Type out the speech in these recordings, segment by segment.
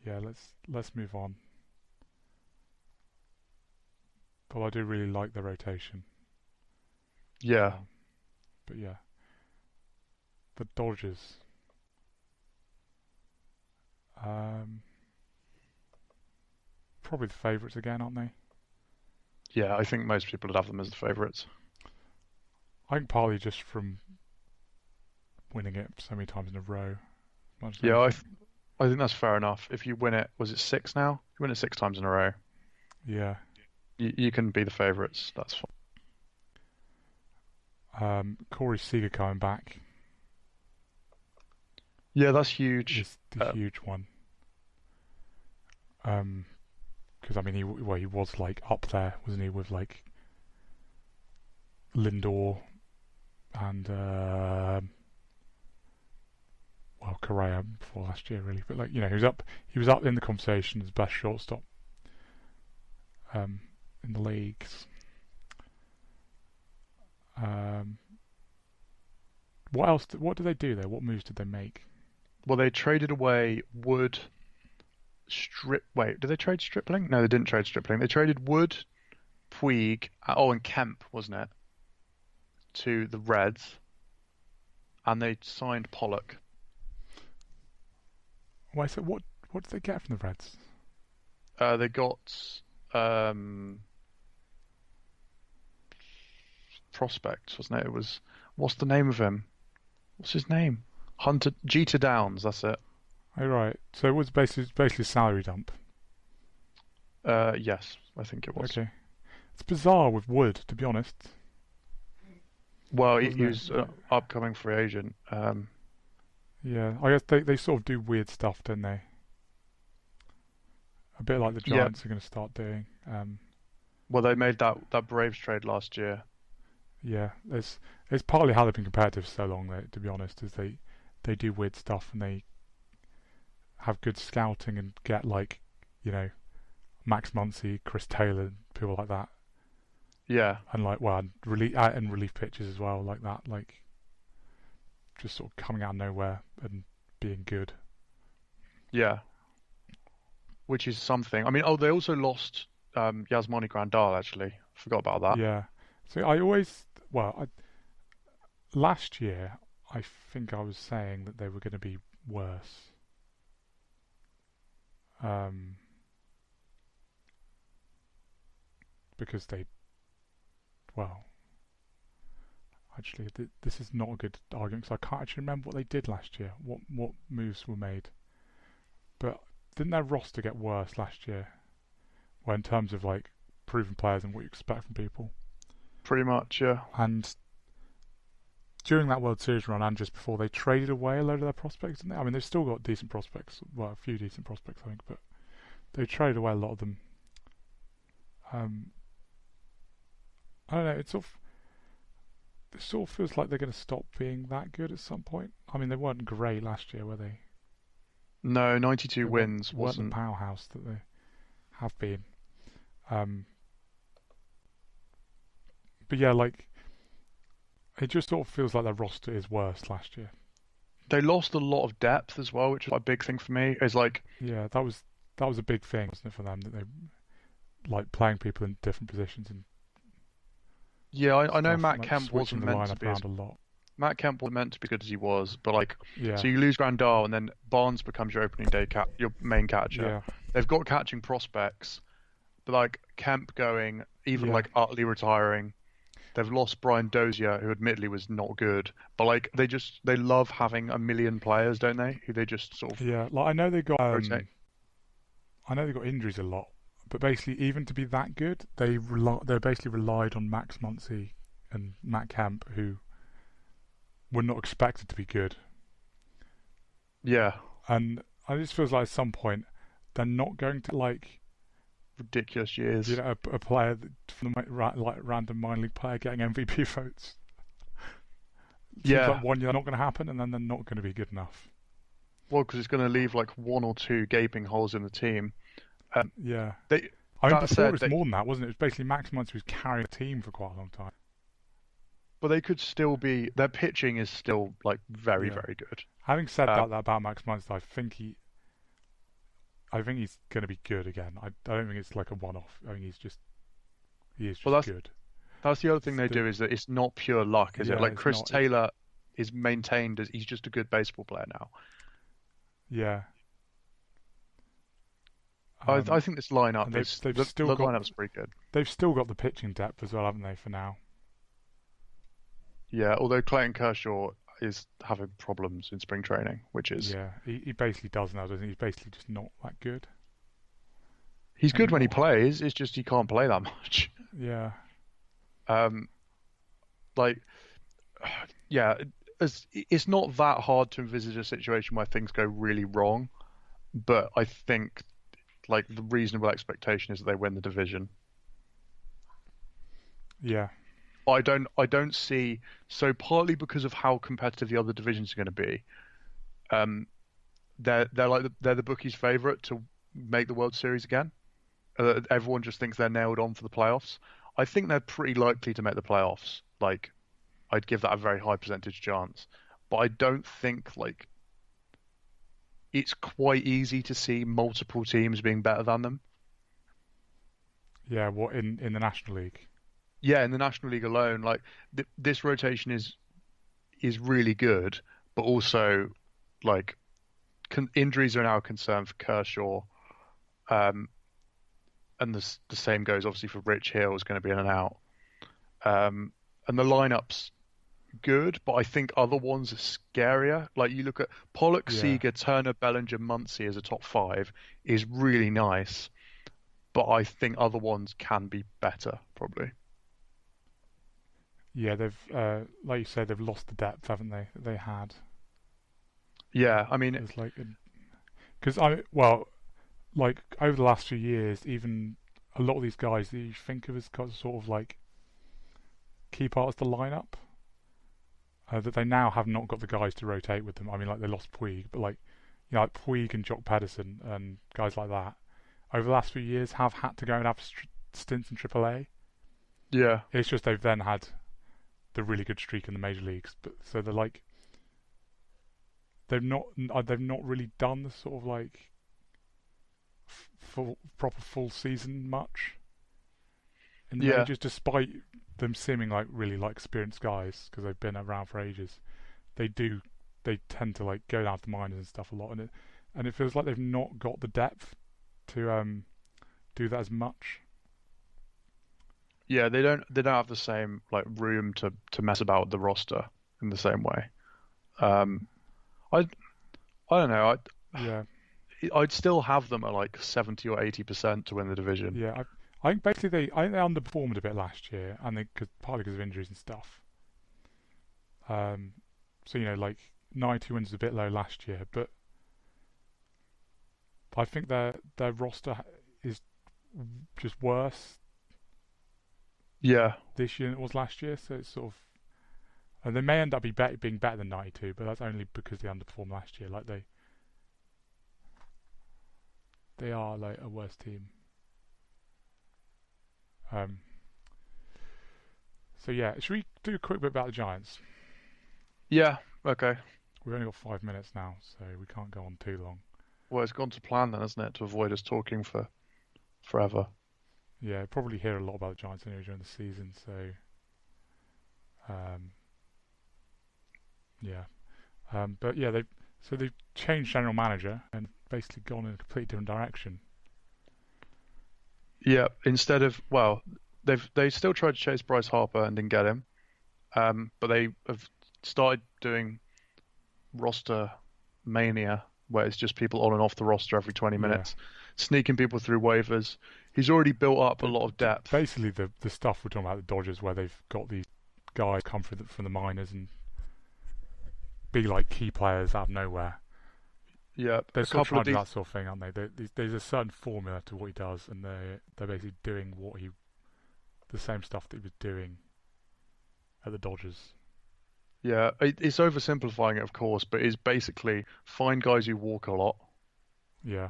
yeah, let's move on. But I do really like the rotation. Yeah, Um, but yeah, the Dodgers. Um, Probably the favourites again, aren't they? yeah. I think most people would have them as the favourites. I think partly just from winning it so many times in a row, as much as Yeah, anything. I think that's fair enough. If you win it, was it six now? If you win it six times in a row, Yeah. you can be the favourites. That's fine. Corey Seager coming back Yeah, that's huge. is the huge one. Because I mean, he was like up there, wasn't he, with like Lindor and well, Correa before last year, really. But like, he was up in the conversation as best shortstop in the leagues. Um, what else? What did they do there? What moves did they make? Well, they traded away Wood, Wait, did they trade Stripling? No, they didn't trade Stripling. They traded Wood, Puig, and Kemp, wasn't it, to the Reds, and they signed Pollock. Why? So what did they get from the Reds? They got um, prospects, wasn't it? It was what's the name of him? What's his name? Hunter Jeter Downs. That's it. Oh right. So it was basically a salary dump. Yes, I think it was. Okay. It's bizarre with Wood, to be honest, Well, he wasn't was an it? upcoming free agent. Yeah. I guess they sort of do weird stuff, don't they? A bit like the Yeah. Giants are going to start doing. Well, they made that Braves trade last year. Yeah. It's partly how they've been competitive for so long, though, to be honest, is they do weird stuff and they have good scouting and get like, you know, Max Muncy, Chris Taylor, people like that, Yeah, and like and relief pitchers as well, like that, like just sort of coming out of nowhere and being good. yeah. Which is something. I mean, oh, they also lost Yasmani Grandal, actually. Forgot about that. Yeah. So I always, last year I think I was saying that they were going to be worse. Um, because well, actually, this is not a good argument because I can't actually remember what they did last year. What moves were made? But didn't their roster get worse last year? Well, in terms of like proven players and what you expect from people. Pretty much, yeah. And during that World Series run and just before, they traded away a load of their prospects, didn't they? I mean, they've still got decent prospects. Well, a few decent prospects, I think, but they traded away a lot of them. Um, I don't know. It sort of feels like they're going to stop being that good at some point. I mean, they weren't great last year, were they? No, 92 They weren't, wins weren't the wasn't. powerhouse that they have been. Um, but yeah, like it just sort of feels like their roster is worse last year. They lost a lot of depth as well, which is a big thing for me. Is like, Yeah, that was a big thing, wasn't it, for them that they like playing people in different positions and yeah, I know stuff, and, Matt like Kemp switching wasn't the meant to lineup be as around a lot. Matt Kemp wasn't meant to be good as he was, but like, Yeah, so you lose Grandal and then Barnes becomes your opening day your main catcher. yeah, They've got catching prospects, but like Kemp going, even yeah, like utterly retiring. They've lost Brian Dozier, who admittedly was not good, but like they love having a million players, don't they? Who they just sort of yeah. Like I know they got rotate. injuries a lot, but basically even to be that good, they basically relied on Max Muncy and Matt Kemp, who were not expected to be good. Yeah, And I just feels like at some point they're not going to like ridiculous years. a player from the like random minor league player getting MVP votes. Seems Yeah, like one year not going to happen, and then they're not going to be good enough. well, because it's going to leave like one or two gaping holes in the team. Yeah, They I mean that before it said, was more than that, wasn't it? It was basically Max Muncy was carrying a team for quite a long time. but they could still be. Their pitching is still like very Yeah. very good. Having said Uh, that about Max Muncy, I think I think he's going to be good again. I don't think it's like a one-off. I think he is Well, just good. that's the other thing they The, do is that it's not pure luck, is it? yeah, Like it's Chris not. Taylor is maintained as he's just a good baseball player now. Yeah. I think this lineup And is they've the still got lineup's pretty good. they've still got the pitching depth as well, haven't they? For now. Yeah, although Clayton Kershaw is having problems in spring training, which is Yeah, he basically does now, doesn't he? He's basically just not that good he's good when he anymore. plays. It's just he can't play that much. Yeah. Um, like yeah, it's not that hard to envisage a situation where things go really wrong, but I think like the reasonable expectation is that they win the division. Yeah. I don't see so partly because of how competitive the other divisions are going to be. Um, they're the bookies' favorite to make the World Series again. Everyone just thinks they're nailed on for the playoffs. I think they're pretty likely to make the playoffs. Like I'd give that a very high percentage chance, but I don't think like it's quite easy to see multiple teams being better than them. Yeah. What in the National League? Yeah, in the National League alone, like this rotation is really good, but also like injuries are now a concern for Kershaw, um, and the same goes obviously for Rich Hill is going to be in and out. And the lineup's good, but I think other ones are scarier. Like you look at Pollock, Yeah. Seager, Turner, Bellinger, Muncy as a top five is really nice, but I think other ones can be better probably. Yeah. They've like you said, they've lost the depth, haven't they? That they had. Yeah, I mean, There's like because I well like over the last few years, even a lot of these guys that you think of as sort of like key parts of the lineup, that they now have not got the guys to rotate with them. I mean, like they lost Puig, but like like Puig and Jock Pedersen and guys like that over the last few years have had to go and have stints in AAA. yeah. It's just they've then had the really good streak in the major leagues, but so they're like they've not really done the sort of like proper full season much in the Yeah, majors, despite them seeming like really like experienced guys because they've been around for ages. They do they tend to like go down to the minors and stuff a lot, and it feels like they've not got the depth to do that as much. yeah, they don't have the same like room to mess about with the roster in the same way. Um, I I don't know. Yeah, I'd still have them at like 70 or 80% to win the division. yeah. I think basically I think they underperformed a bit last year, and they cause, partly because of injuries and stuff. Um, so like 90 wins is a bit low last year, but I think their roster is just worse Yeah, this year than it was last year. So it's sort of, and they may end up being better than 92, but that's only because they underperformed last year. Like they are like a worse team. Um, so yeah, should we do a quick bit about the Giants? yeah, okay. We've only got 5 minutes now, so we can't go on too long. Well, it's gone to plan then, hasn't it? To avoid us talking for forever. Yeah, probably hear a lot about the Giants anyway during the season. So um, yeah, but yeah, they've changed general manager and basically gone in a completely different direction. Yeah, instead of well, they still tried to chase Bryce Harper and didn't get him. But they have started doing roster mania, where it's just people on and off the roster every 20 Yeah, minutes, sneaking people through waivers. He's already built up a lot of depth. basically the stuff we're talking about the Dodgers, where they've got these guys come from the minors and be like key players out of nowhere. Yeah, They're a sort of couple trying of to do these. that sort of thing, aren't they? There's a certain formula to what he does, and they're basically doing the same stuff that he was doing at the Dodgers. Yeah, it's oversimplifying it, of course, but it's basically find guys who walk a lot Yeah,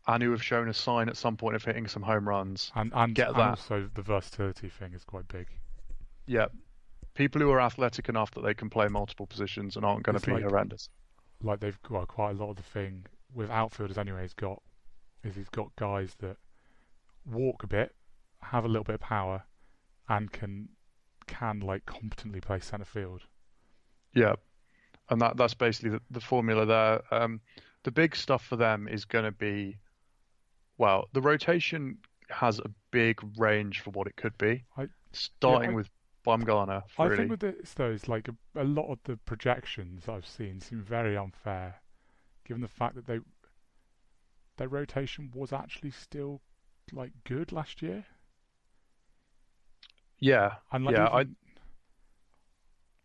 and who have shown a sign at some point of hitting some home runs. and Get that. also the versatility thing is quite big. Yeah, people who are athletic enough that they can play multiple positions and aren't going It's to be horrendous. like they've got quite a lot of the thing with outfielders anyway. He's got is he's got guys that walk a bit, have a little bit of power, and can like competently play centre field. Yeah, and that's basically the formula there. The big stuff for them is going to be, well, the rotation has a big range for what it could be, I yeah, starting with Baumgartner, I think really. with this though, it's like a lot of the projections I've seen seem very unfair, given the fact that their rotation was actually still like good last year, Yeah, and like yeah, I even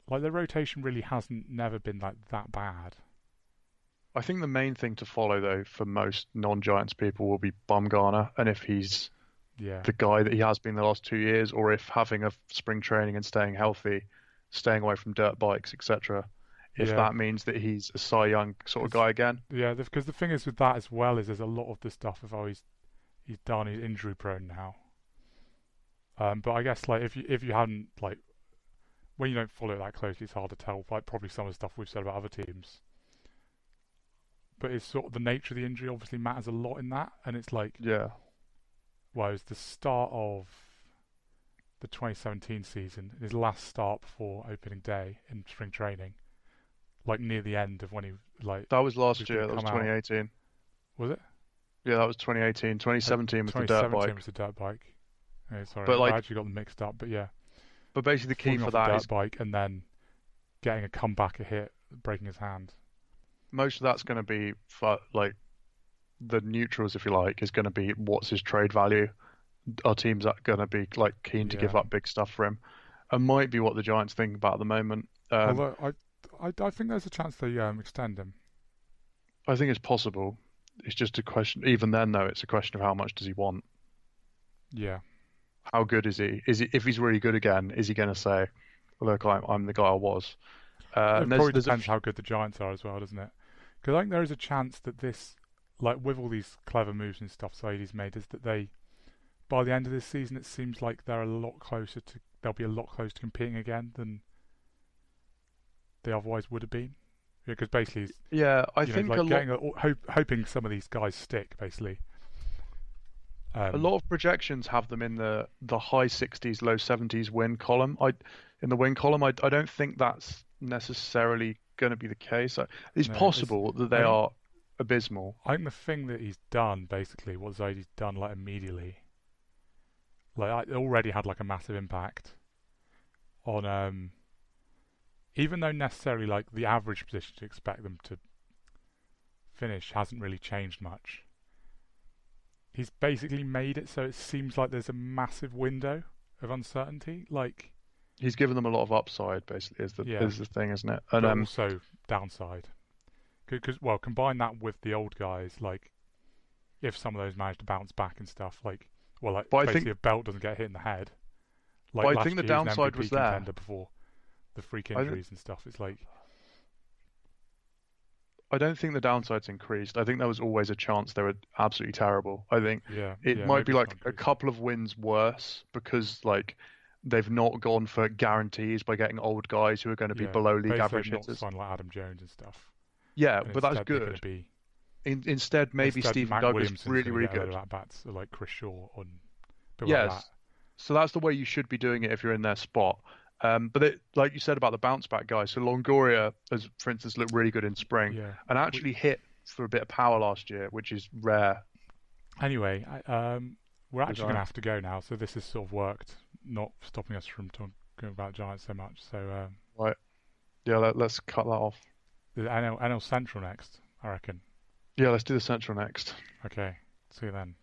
like their rotation really hasn't never been like that bad. I think the main thing to follow though for most non-Giants people will be Baumgartner, and if he's Yeah, the guy that he has been the last 2 years, or if having a spring training and staying healthy, staying away from dirt bikes, etc. If yeah, that means that he's a Cy Young sort of because guy again. because the thing is with that as well is there's a lot of the stuff of he's done, he's injury prone now. But I guess like if you hadn't like when you don't follow it that closely, it's hard to tell. Like probably some of the stuff we've said about other teams, but it's sort of the nature of the injury obviously matters a lot in that, and it's like Yeah, well, it was the start of the 2017 season, his last start before opening day in spring training, like near the end of when he like that was was last going year. to That was come out. 2018. Was it? Yeah, that was 2018. Oh, 2017 was the dirt 2017 bike. was the dirt bike. Oh, sorry, But I like, actually got them mixed up. But yeah, but basically the key falling for off the that dirt is bike and then getting a comeback a hit, breaking his hand. most of that's going to be for like the neutrals, if you like, is going to be what's his trade value. Are teams that going to be like keen to Yeah. give up big stuff for him? And might be what the Giants think about at the moment. Although I think there's a chance they extend him. I think it's possible. It's just a question. Even then, though, it's a question of how much does he want? Yeah. How good is he? Is he if he's really good again? Is he going to say, "Look, I'm the guy I was"? It And probably there's a depends how good the Giants are as well, doesn't it? Because I think there is a chance that this, like with all these clever moves and stuff Saeed's made, is that they, by the end of this season, it seems like they'll be a lot closer to competing again than they otherwise would have been. Because basically, yeah. I you know, think like hoping some of these guys stick, basically. a Um, lot of projections have them in the high 60s, low 70s win column. In the win column, I don't think that's necessarily going to be the case. It's no, possible that they I think are abysmal. I think the thing that he's done basically, what Zaid's done like immediately, like it already had like a massive impact on even though necessarily like the average position to expect them to finish hasn't really changed much. He's basically made it so it seems like there's a massive window of uncertainty, like He's given them a lot of upside, basically, yeah, is the thing, isn't it? And but also downside. Because well, combine that with the old guys, like if some of those manage to bounce back and stuff, like well, like but I basically think if Belt doesn't get hit in the head, but like I think last the year he was an downside was MVP there. contender before the freak I th injuries and stuff. It's like I don't think the downside's increased. I think there was always a chance they were absolutely terrible. I think yeah, it yeah, might maybe be it's like not a increased. couple of wins worse because like they've not gone for guarantees by getting old guys who are going to be Yeah, below league basically average they've not hitters. signed like Adam Jones and stuff, Yeah, and but that's instead they're going good. to be Instead, maybe instead Stephen Mac Douglas Williamson's really, going to really get a load of good. at bats, or like Chris Shaw and people like that. Yes. So that's the way you should be doing it if you're in their spot. But like you said about the bounce back guys, so Longoria has, for instance, looked really good in spring Yeah. and actually hit for a bit of power last year, which is rare Anyway, we're for the actually going to Giants. have to go now, so this has sort of worked, not stopping us from talking about Giants so much. So Right. Yeah, let's cut that off. the NL Central next, I reckon. Yeah, let's do the Central next. Okay, see you then.